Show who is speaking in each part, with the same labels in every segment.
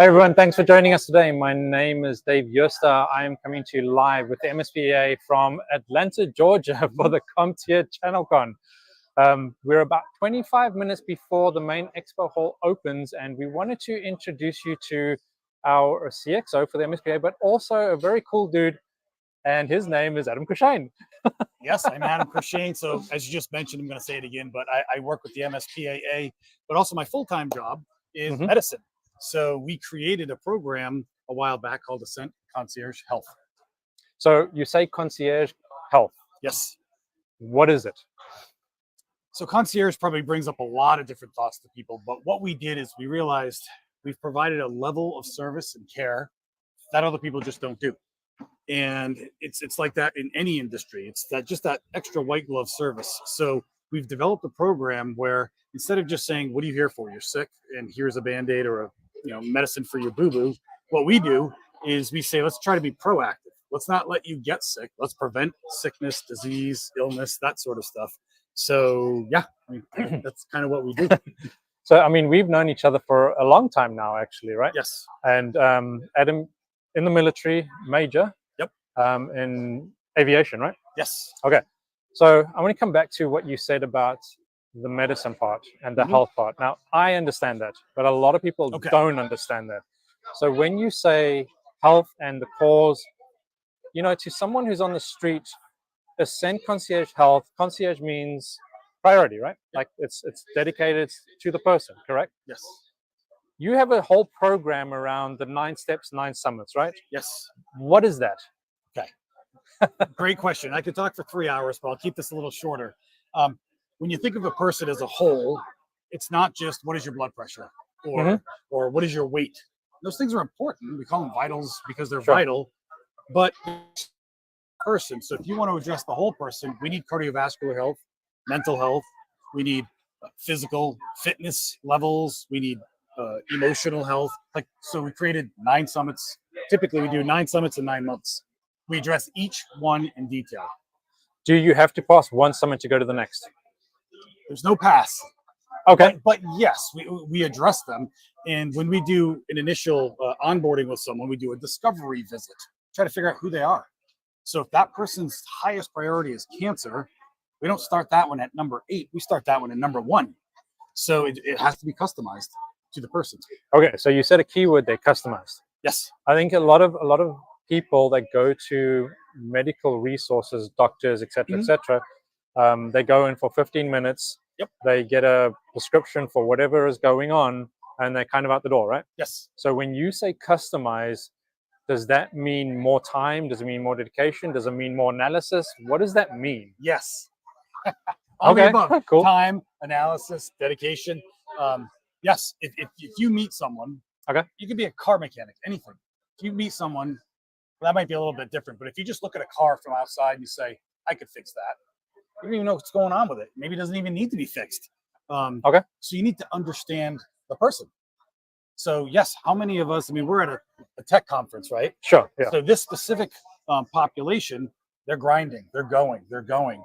Speaker 1: Hey everyone, thanks for joining us today. My name is Dave Yosta. I am coming to you live with the MSPA from Atlanta, Georgia for the CompTIA ChannelCon. We're about 25 minutes before the main expo hall opens, and we wanted to introduce you to our CXO for the MSPA, but also a very cool dude, and his name is Adam Cushane.
Speaker 2: Yes, I'm Adam Cushane. So as you just mentioned, I'm going to say it again, but I work with the MSPAA, but also my full-time job is medicine. So we created a program a while back called Ascent Concierge Health.
Speaker 1: So you say concierge health.
Speaker 2: Yes.
Speaker 1: What is it?
Speaker 2: So concierge probably brings up a lot of different thoughts to people, but what we did is we realized we've provided a level of service and care that other people just don't do. And it's like that in any industry. It's that just that extra white glove service. So we've developed a program where instead of just saying, what are you here for? You're sick and here's a Band-Aid or a medicine for your boo-boo. What we do is we say, let's try to be proactive. Let's not let you get sick. Let's prevent sickness, disease, illness, that sort of stuff. So yeah, that's kind of what we do.
Speaker 1: So, I mean, we've known each other for a long time now, actually, right?
Speaker 2: Yes.
Speaker 1: And Adam, in the military, major.
Speaker 2: Yep.
Speaker 1: In aviation, right?
Speaker 2: Yes.
Speaker 1: Okay. So I want to come back to what you said about the medicine part and the health part. Now, I understand that, but a lot of people don't understand that. So when you say health and the cause, to someone who's on the street, Ascent Concierge Health, concierge means priority, right? Like it's dedicated to the person, correct?
Speaker 2: Yes.
Speaker 1: You have a whole program around the 9 steps, 9 summits, right?
Speaker 2: Yes.
Speaker 1: What is that?
Speaker 2: Okay. Great question. I could talk for 3 hours, but I'll keep this a little shorter. When you think of a person as a whole, it's not just what is your blood pressure or what is your weight. Those things are important. We call them vitals because they're vital, but person. So if you want to address the whole person, we need cardiovascular health, mental health. We need physical fitness levels. We need emotional health. So we created 9 summits. Typically we do 9 summits in 9 months. We address each one in detail.
Speaker 1: Do you have to pass one summit to go to the next?
Speaker 2: There's no pass.
Speaker 1: Okay.
Speaker 2: But yes, we address them. And when we do an initial onboarding with someone, we do a discovery visit, try to figure out who they are. So if that person's highest priority is cancer, we don't start that one at number 8. We start that one at number 1. So it has to be customized to the person.
Speaker 1: Okay. So you said a keyword there, customized.
Speaker 2: Yes.
Speaker 1: I think a lot of people that go to medical resources, doctors, etc., they go in for 15 minutes.
Speaker 2: Yep.
Speaker 1: They get a prescription for whatever is going on, and they're kind of out the door, right?
Speaker 2: Yes.
Speaker 1: So when you say customize, does that mean more time? Does it mean more dedication? Does it mean more analysis? What does that mean?
Speaker 2: Yes.
Speaker 1: Okay. Cool.
Speaker 2: Time, analysis, dedication. Yes. If you meet someone, you could be a car mechanic, anything. If you meet someone, that might be a little bit different. But if you just look at a car from outside and you say, I could fix that. You don't even know what's going on with it. Maybe it doesn't even need to be fixed. So you need to understand the person. So yes, how many of us, we're at a tech conference, right?
Speaker 1: Sure. Yeah.
Speaker 2: So this specific population, they're grinding, they're going.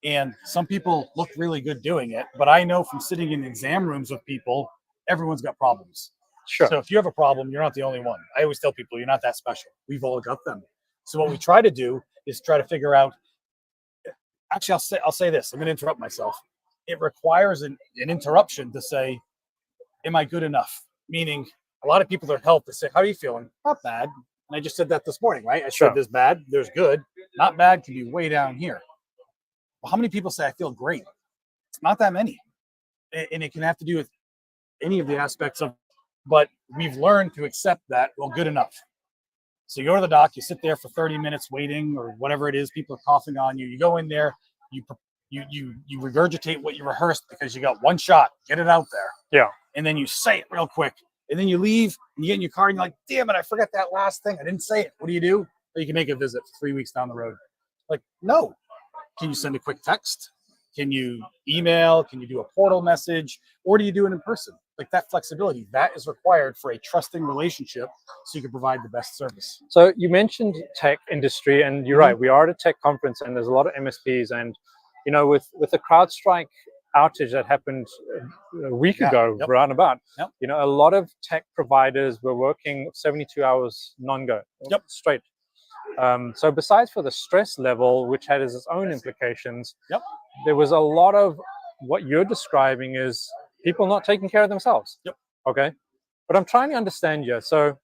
Speaker 2: And some people look really good doing it, but I know from sitting in exam rooms with people, everyone's got problems.
Speaker 1: Sure.
Speaker 2: So if you have a problem, you're not the only one. I always tell people, you're not that special. We've all got them. So what we try to do is try to figure out, actually, I'll say this. I'm going to interrupt myself. It requires an interruption to say, am I good enough? Meaning, a lot of people that help, they say, how are you feeling? Not bad. And I just said that this morning, right? I said there's bad, there's good. Not bad can be way down here. Well, how many people say I feel great? It's not that many. And it can have to do with any of the aspects of, but we've learned to accept that, well, good enough. So you go to the doc, you sit there for 30 minutes waiting or whatever it is, people are coughing on you. You go in there, you regurgitate what you rehearsed because you got one shot, get it out there.
Speaker 1: Yeah.
Speaker 2: And then you say it real quick. And then you leave and you get in your car and you're like, damn it, I forgot that last thing. I didn't say it. What do? Or you can make a visit for 3 weeks down the road. Like, no. Can you send a quick text? Can you email? Can you do a portal message? Or do you do it in person? Like that flexibility, that is required for a trusting relationship so you can provide the best service.
Speaker 1: So you mentioned tech industry, and you're right. We are at a tech conference and there's a lot of MSPs, and with the CrowdStrike outage that happened a week ago, roundabout. You know, a lot of tech providers were working 72 hours non-go, straight. So besides for the stress level, which had its own implications, there was a lot of what you're describing is people not taking care of themselves. Okay, but I'm trying to understand you. So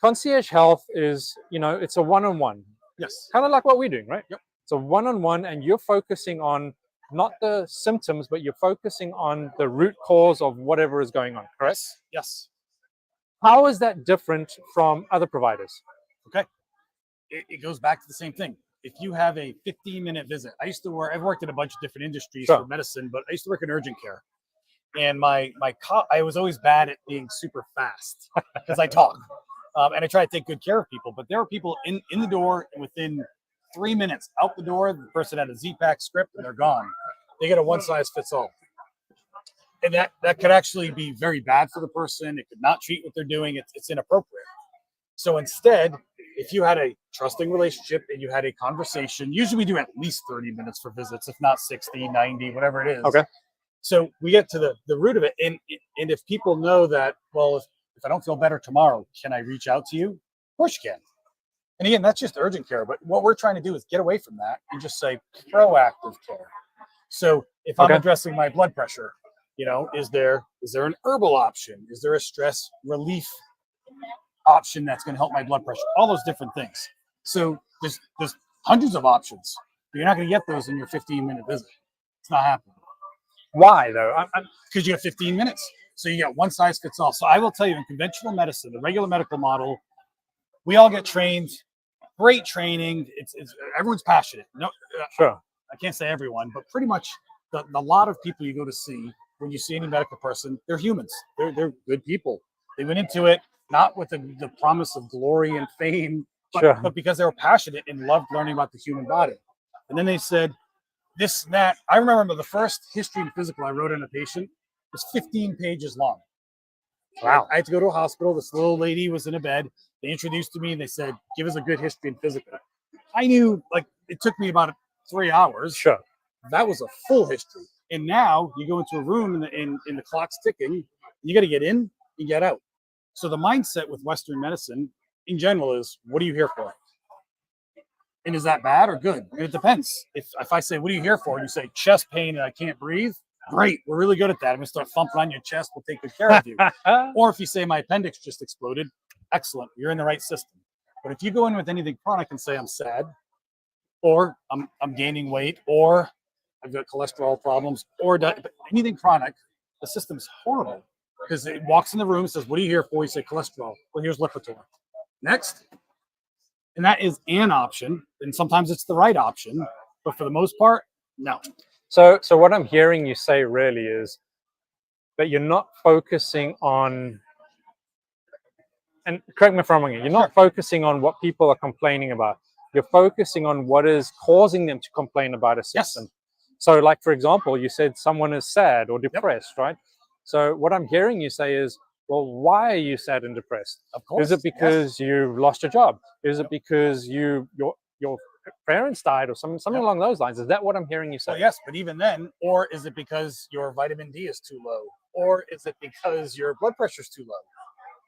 Speaker 1: concierge health is, you know, it's a one-on-one.
Speaker 2: Yes.
Speaker 1: Kind of like what we're doing, right? It's a one-on-one, and you're focusing on not the symptoms, but you're focusing on the root cause of whatever is going on, correct?
Speaker 2: Yes.
Speaker 1: How is that different from other providers?
Speaker 2: Okay. It goes back to the same thing. If you have a 15-minute visit, I've worked in a bunch of different industries for medicine, but I used to work in urgent care. And I was always bad at being super fast because I talk. And I try to take good care of people. But there were people in the door, and within 3 minutes out the door, the person had a Z-Pack script and they're gone. They get a one-size-fits-all. And that could actually be very bad for the person. It could not treat what they're doing. It's inappropriate. So instead, if you had a trusting relationship and you had a conversation, usually we do at least 30 minutes for visits, if not 60, 90, whatever it is.
Speaker 1: Okay.
Speaker 2: So we get to the root of it. And if people know that, well, if I don't feel better tomorrow, can I reach out to you? Of course you can. And again, that's just urgent care. But what we're trying to do is get away from that and just say proactive care. So if I'm addressing my blood pressure, you know, is there an herbal option? Is there a stress relief option that's going to help my blood pressure? All those different things. So there's hundreds of options, but you're not going to get those in your 15-minute visit. It's not happening.
Speaker 1: Why though?
Speaker 2: Because you have 15 minutes. So you got one size fits all. So I will tell you, in conventional medicine, the regular medical model, we all get trained, great training. It's everyone's passionate. No, I can't say everyone, but pretty much the lot of people you go to see when you see any medical person, they're humans. They're good people. They went into it not with the promise of glory and fame, but because they were passionate and loved learning about the human body. And then they said this and that. I remember the first history and physical I wrote in a patient was 15 pages long. Wow. I had to go to a hospital. This little lady was in a bed. They introduced me and they said, give us a good history and physical. I knew, like, it took me about 3 hours. That was a full history. And now you go into a room and the clock's ticking. You got to get in and get out. So the mindset with Western medicine in general is, what are you here for? And is that bad or good? And it depends. If I say, what are you here for? And you say, chest pain and I can't breathe. Great. We're really good at that. I'm going to start thumping on your chest. We'll take good care of you. Or if you say my appendix just exploded, excellent. You're in the right system. But if you go in with anything chronic and say I'm sad, or I'm gaining weight, or I've got cholesterol problems, or anything chronic, the system's horrible because it walks in the room and says, what are you here for? You say cholesterol. Well, here's Lipitor. Next. And that is an option. And sometimes it's the right option. But for the most part, no.
Speaker 1: So what I'm hearing you say really is that you're not focusing on, and correct me if I'm wrong, you're not focusing on what people are complaining about. You're focusing on what is causing them to complain about a system. So like, for example, you said someone is sad or depressed, right? So what I'm hearing you say is, well, why are you sad and depressed?
Speaker 2: Of course.
Speaker 1: Is it because you lost your job? Is it because your parents died or something along those lines? Is that what I'm hearing you say?
Speaker 2: Well, yes, but even then, or is it because your vitamin D is too low? Or is it because your blood pressure is too low?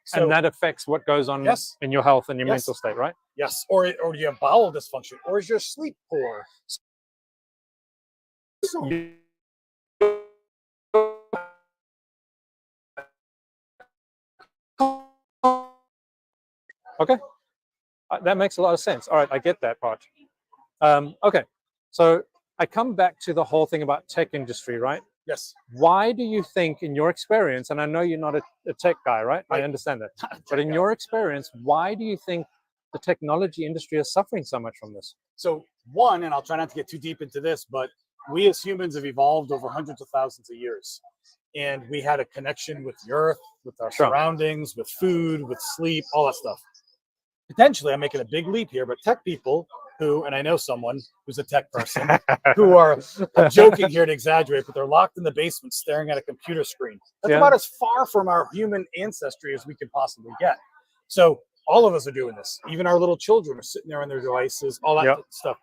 Speaker 1: So, and that affects what goes on in your health and your mental state, right?
Speaker 2: Yes, or do you have bowel dysfunction? Or is your sleep poor?
Speaker 1: Okay, that makes a lot of sense. All right, I get that part. Okay, so I come back to the whole thing about tech industry, right?
Speaker 2: Yes.
Speaker 1: Why do you think, in your experience, and I know you're not a tech guy, right? I understand that. But in your experience, why do you think the technology industry is suffering so much from this?
Speaker 2: So one, and I'll try not to get too deep into this, but we as humans have evolved over hundreds of thousands of years. And we had a connection with the earth, with our surroundings, with food, with sleep, all that stuff. Potentially, I'm making a big leap here, but tech people who, and I know someone who's a tech person, who are, I'm joking here to exaggerate, but they're locked in the basement staring at a computer screen. That's about as far from our human ancestry as we could possibly get. So all of us are doing this. Even our little children are sitting there on their devices, all that stuff.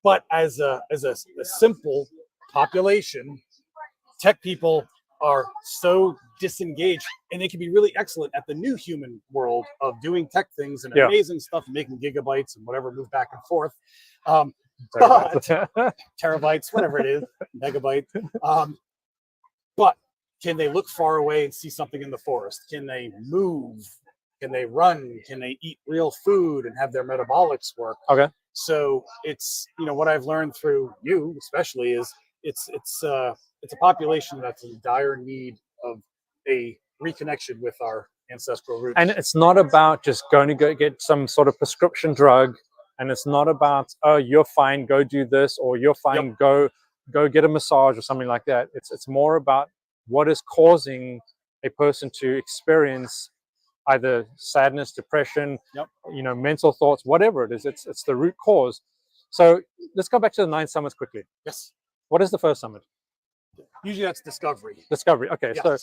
Speaker 2: But as a simple population, tech people are so disengaged, and they can be really excellent at the new human world of doing tech things and amazing stuff and making gigabytes and whatever, move back and forth. But terabytes, whatever it is, megabyte. But can they look far away and see something in the forest? Can they move? Can they run? Can they eat real food and have their metabolics work?
Speaker 1: Okay.
Speaker 2: So it's, you know, what I've learned through you, especially, is it's a population that's in dire need of a reconnection with our ancestral roots.
Speaker 1: And it's not about just going to go get some sort of prescription drug, and it's not about, oh, you're fine, go do this, or you're fine, go get a massage or something like that. It's more about what is causing a person to experience either sadness, depression, you know, mental thoughts, whatever it is. It's the root cause. So let's go back to the 9 summits quickly.
Speaker 2: Yes.
Speaker 1: What is the first summit?
Speaker 2: Usually that's discovery.
Speaker 1: Discovery. Okay.
Speaker 2: Yes.
Speaker 1: So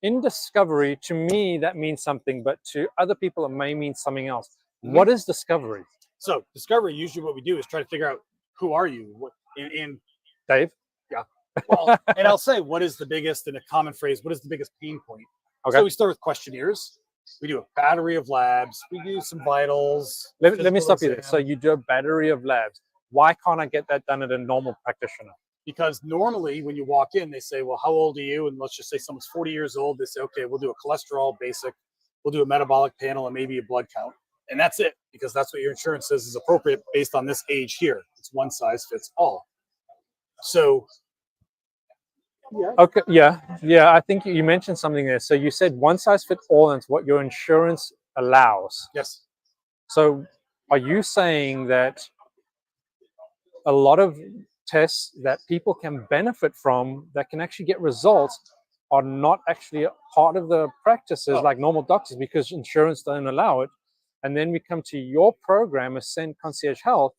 Speaker 1: in discovery, to me, that means something, but to other people, it may mean something else. What is discovery?
Speaker 2: So discovery, usually what we do is try to figure out, who are you? What in
Speaker 1: Dave?
Speaker 2: Yeah. Well, and I'll say, what is the biggest, in a common phrase, what is the biggest pain point?
Speaker 1: Okay.
Speaker 2: So we start with questionnaires. We do a battery of labs. We do some vitals.
Speaker 1: Let me stop you there. So you do a battery of labs. Why can't I get that done at a normal practitioner?
Speaker 2: Because normally when you walk in, they say, well, how old are you? And let's just say someone's 40 years old. They say, okay, we'll do a cholesterol basic. We'll do a metabolic panel and maybe a blood count. And that's it, because that's what your insurance says is appropriate based on this age here. It's one size fits all. So,
Speaker 1: okay, yeah, I think you mentioned something there. So you said one size fits all, and it's what your insurance allows.
Speaker 2: Yes.
Speaker 1: So are you saying that a lot of tests that people can benefit from, that can actually get results, are not actually a part of the practices like normal doctors, because insurance doesn't allow it? And then we come to your program, Ascend Concierge Health.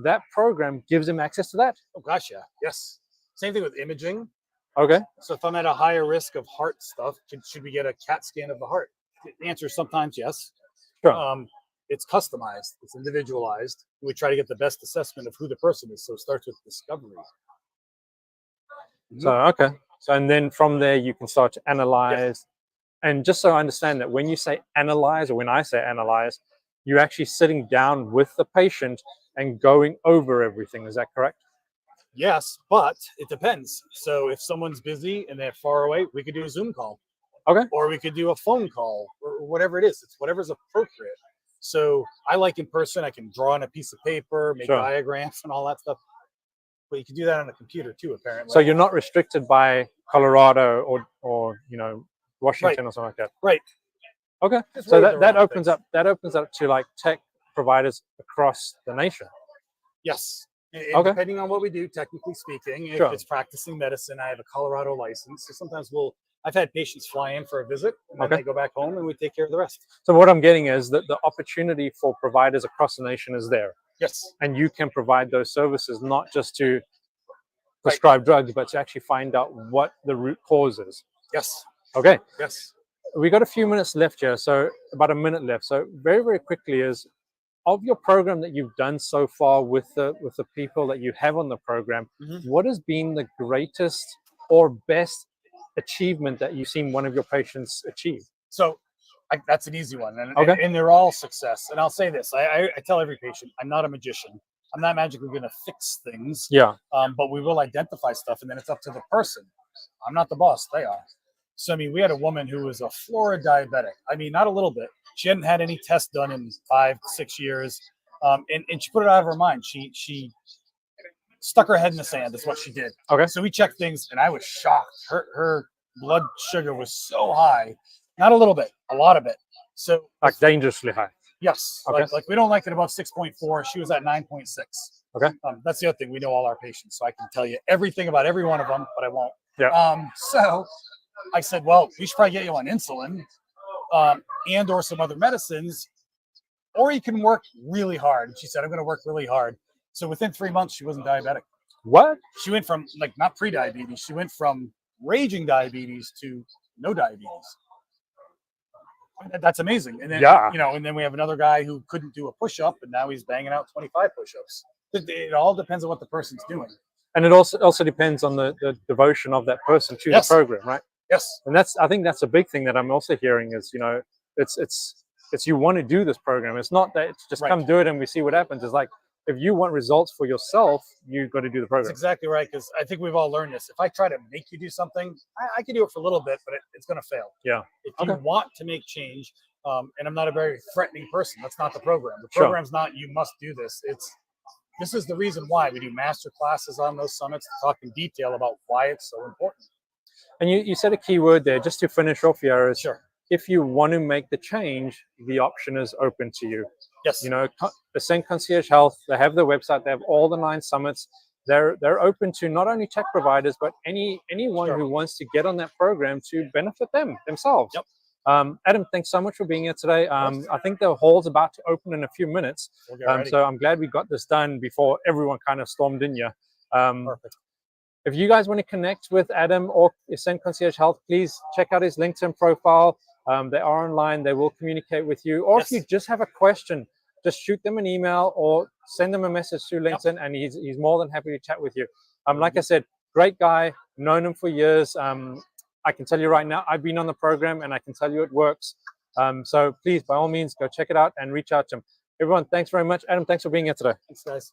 Speaker 1: That program gives them access to that.
Speaker 2: Oh gosh, yeah. Yes. Same thing with imaging.
Speaker 1: Okay.
Speaker 2: So if I'm at a higher risk of heart stuff, should we get a CAT scan of the heart? The answer is sometimes yes.
Speaker 1: Sure.
Speaker 2: It's customized. It's individualized. We try to get the best assessment of who the person is. So it starts with discovery.
Speaker 1: So, okay. So, and then from there, you can start to analyze. Yes. And just so I understand that when you say analyze, or when I say analyze, you're actually sitting down with the patient and going over everything. Is that correct?
Speaker 2: Yes, but it depends. So if someone's busy and they're far away, we could do a Zoom call.
Speaker 1: Okay.
Speaker 2: Or we could do a phone call, or whatever it is. It's whatever's appropriate. So I like in person. I can draw on a piece of paper, make diagrams and all that stuff. But you can do that on a computer too, apparently.
Speaker 1: So you're not restricted by Colorado or you know, Washington or something like that.
Speaker 2: Right.
Speaker 1: Okay. So that opens up to like tech providers across the nation.
Speaker 2: Yes. And depending on what we do, technically speaking, if it's practicing medicine, I have a Colorado license. So sometimes I've had patients fly in for a visit, and then they go back home and we take care of the rest.
Speaker 1: So what I'm getting is that the opportunity for providers across the nation is there.
Speaker 2: Yes.
Speaker 1: And you can provide those services, not just to prescribe drugs, but to actually find out what the root cause is.
Speaker 2: Yes.
Speaker 1: Okay.
Speaker 2: Yes.
Speaker 1: We got a few minutes left here, so about a minute left. So very, very quickly, is of your program that you've done so far with the people that you have on the program, what has been the greatest or best achievement that you've seen one of your patients achieve?
Speaker 2: So that's an easy one, and they're all success. And I'll say this: I tell every patient, I'm not a magician. I'm not magically going to fix things.
Speaker 1: Yeah.
Speaker 2: But we will identify stuff, and then it's up to the person. I'm not the boss; they are. So I mean, we had a woman who was a flora diabetic. I mean, not a little bit. She hadn't had any tests done in 5-6 years, and she put it out of her mind. She stuck her head in the sand. That's what she did.
Speaker 1: Okay.
Speaker 2: So we checked things, and I was shocked. Her blood sugar was so high. Not a little bit, a lot of it. So
Speaker 1: like dangerously high.
Speaker 2: Yes.
Speaker 1: Okay.
Speaker 2: Like we don't like it above 6.4. She was at 9.6.
Speaker 1: Okay.
Speaker 2: That's the other thing. We know all our patients, so I can tell you everything about every one of them, but I won't.
Speaker 1: Yeah.
Speaker 2: So I said, well, we should probably get you on insulin, and or some other medicines, or you can work really hard. And she said, I'm going to work really hard. So within 3 months, she wasn't diabetic.
Speaker 1: What?
Speaker 2: She went from like not pre-diabetes. She went from raging diabetes to no diabetes. That's amazing. And then, you know, and then we have another guy who couldn't do a push-up, and now he's banging out 25 push-ups. It all depends on what the person's doing.
Speaker 1: And it also depends on the devotion of that person to the program, right?
Speaker 2: Yes.
Speaker 1: And I think that's a big thing that I'm also hearing is, you know, it's you want to do this program. It's not that it's just come do it and we see what happens. It's like, if you want results for yourself, you've got to do the program.
Speaker 2: That's exactly right, because I think we've all learned this. If I try to make you do something, I can do it for a little bit, but it's going to fail.
Speaker 1: Yeah.
Speaker 2: If you want to make change, and I'm not a very threatening person, that's not the program. The program's not you must do this. This is the reason why we do master classes on those summits to talk in detail about why it's so important.
Speaker 1: And you said a key word there, just to finish off here, is
Speaker 2: sure.
Speaker 1: If you want to make the change, the option is open to you.
Speaker 2: Yes.
Speaker 1: You know, Ascend Concierge Health, they have their website, they have all the 9 summits. They're open to not only tech providers, but anyone who wants to get on that program to benefit themselves.
Speaker 2: Yep.
Speaker 1: Adam, thanks so much for being here today. I think the hall's about to open in a few minutes. So I'm glad we got this done before everyone kind of stormed in here.
Speaker 2: Perfect.
Speaker 1: If you guys want to connect with Adam or Ascend Concierge Health, please check out his LinkedIn profile. They are online. They will communicate with you. Or if you just have a question, just shoot them an email or send them a message through LinkedIn, and he's more than happy to chat with you. Like I said, great guy, known him for years. I can tell you right now, I've been on the program, and I can tell you it works. So please, by all means, go check it out and reach out to him. Everyone, thanks very much. Adam, thanks for being here today.
Speaker 2: Thanks, guys.